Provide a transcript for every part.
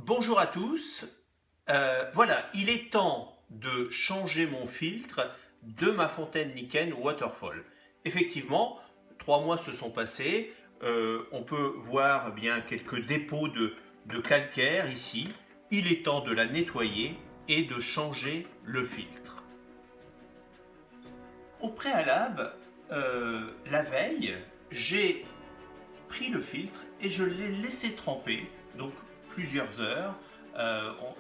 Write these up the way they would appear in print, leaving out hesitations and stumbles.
Bonjour à tous, voilà, il est temps de changer mon filtre de ma fontaine Niken Waterfall. Effectivement, 3 mois se sont passés, on peut voir bien quelques dépôts de calcaire ici. Il est temps de la nettoyer et de changer le filtre. Au préalable, la veille, j'ai pris le filtre et je l'ai laissé tremper, donc plusieurs heures,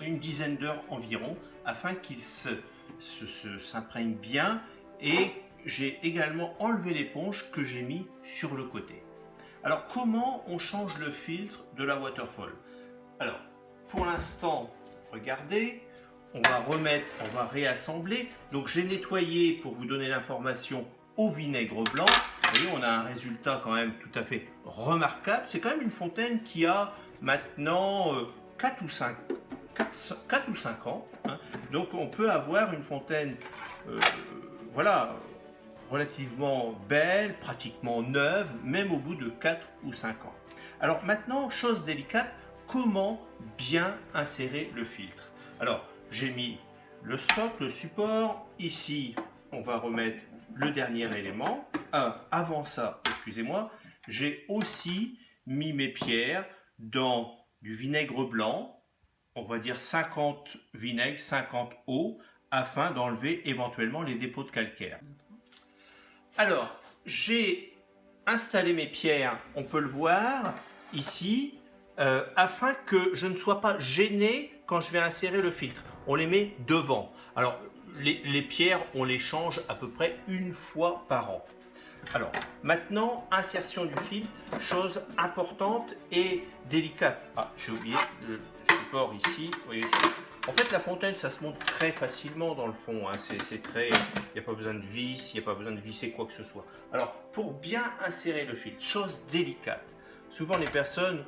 une dizaine d'heures environ, afin qu'il s'imprègne bien, et j'ai également enlevé l'éponge que j'ai mis sur le côté. Alors comment on change le filtre de la Waterfall? Alors pour l'instant, regardez, on va réassembler. Donc j'ai nettoyé, pour vous donner l'information, au vinaigre blanc. Vous voyez, on a un résultat quand même tout à fait remarquable. C'est quand même une fontaine qui a maintenant 4 ou 5 ans. Hein. Donc on peut avoir une fontaine voilà, relativement belle, pratiquement neuve, même au bout de 4 ou 5 ans. Alors maintenant, chose délicate, comment bien insérer le filtre? Alors, j'ai mis le socle, le support. Ici, on va remettre le dernier élément. Avant ça, excusez-moi, j'ai aussi mis mes pierres dans du vinaigre blanc, on va dire 50 vinaigre, 50 eau, afin d'enlever éventuellement les dépôts de calcaire. Alors, j'ai installé mes pierres, on peut le voir ici, afin que je ne sois pas gêné quand je vais insérer le filtre. On les met devant. Alors, les pierres, on les change à peu près une fois par an. Alors, maintenant, insertion du filtre, chose importante et délicate. Ah, j'ai oublié le support ici. Vous voyez, en fait, la fontaine, ça se monte très facilement dans le fond. Hein. C'est très, il n'y a pas besoin de vis, il n'y a pas besoin de visser quoi que ce soit. Alors, pour bien insérer le filtre, chose délicate. Souvent, les personnes,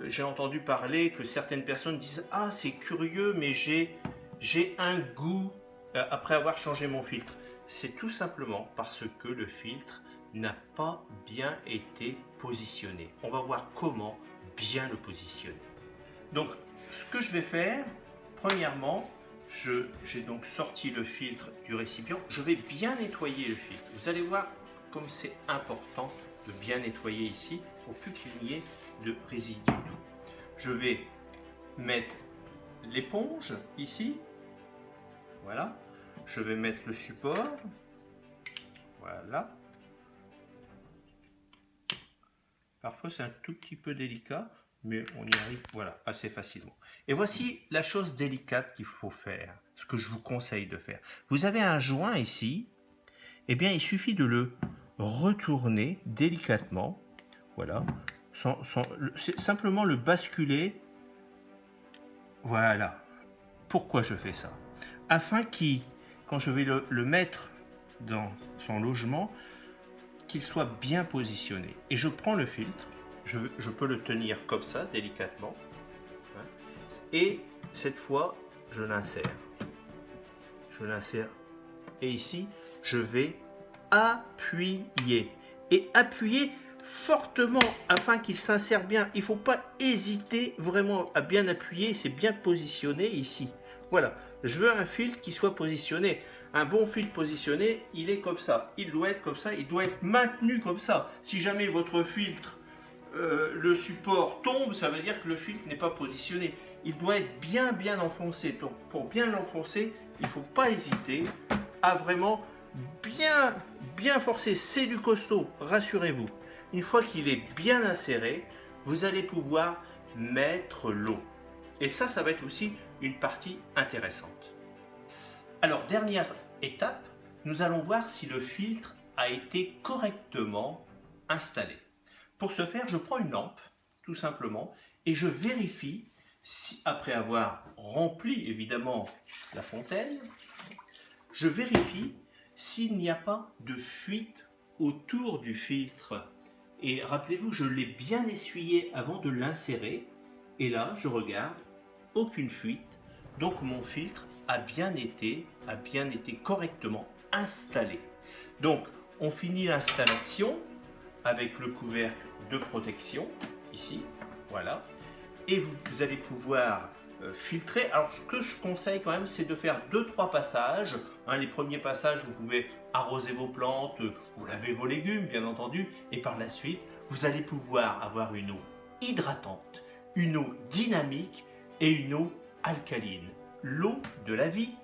j'ai entendu parler que certaines personnes disent « Ah, c'est curieux, mais j'ai un goût après avoir changé mon filtre. » C'est tout simplement parce que le filtre n'a pas bien été positionné. On va voir comment bien le positionner. Donc, ce que je vais faire, premièrement, j'ai donc sorti le filtre du récipient. Je vais bien nettoyer le filtre. Vous allez voir comme c'est important de bien nettoyer ici pour plus qu'il n'y ait de résidus. Je vais mettre l'éponge ici. Voilà. Je vais mettre le support. Voilà. Parfois c'est un tout petit peu délicat, mais on y arrive voilà, assez facilement. Et voici la chose délicate qu'il faut faire, ce que je vous conseille de faire. Vous avez un joint ici, eh bien il suffit de le retourner délicatement, voilà, simplement le basculer, voilà. Pourquoi je fais ça? Afin qu'il, quand je vais le mettre dans son logement, qu'il soit bien positionné. Et je prends le filtre, je peux le tenir comme ça, délicatement, hein, et cette fois, je l'insère. Je l'insère. Et ici, je vais appuyer. Et appuyer fortement afin qu'il s'insère bien. Il ne faut pas hésiter vraiment à bien appuyer, c'est bien positionné ici. Voilà, je veux un filtre qui soit positionné. Un bon filtre positionné, il est comme ça. Il doit être comme ça, il doit être maintenu comme ça. Si jamais votre filtre, le support tombe, ça veut dire que le filtre n'est pas positionné. Il doit être bien enfoncé. Donc pour bien l'enfoncer, il ne faut pas hésiter à vraiment bien forcer. C'est du costaud, rassurez-vous. Une fois qu'il est bien inséré, vous allez pouvoir mettre l'eau. Et ça va être aussi une partie intéressante. Alors, dernière étape, nous allons voir si le filtre a été correctement installé. Pour ce faire, je prends une lampe, tout simplement, et je vérifie, si, après avoir rempli évidemment la fontaine, je vérifie s'il n'y a pas de fuite autour du filtre. Et rappelez-vous, je l'ai bien essuyé avant de l'insérer, et là, je regarde, aucune fuite, donc mon filtre a bien été correctement installé. Donc, on finit l'installation avec le couvercle de protection, ici, voilà. et vous allez pouvoir filtrer. Alors ce que je conseille quand même, c'est de faire 2-3 passages. Les premiers passages, vous pouvez arroser vos plantes, vous lavez vos légumes bien entendu, et par la suite, vous allez pouvoir avoir une eau hydratante, une eau dynamique et une eau alcaline. L'eau de la vie.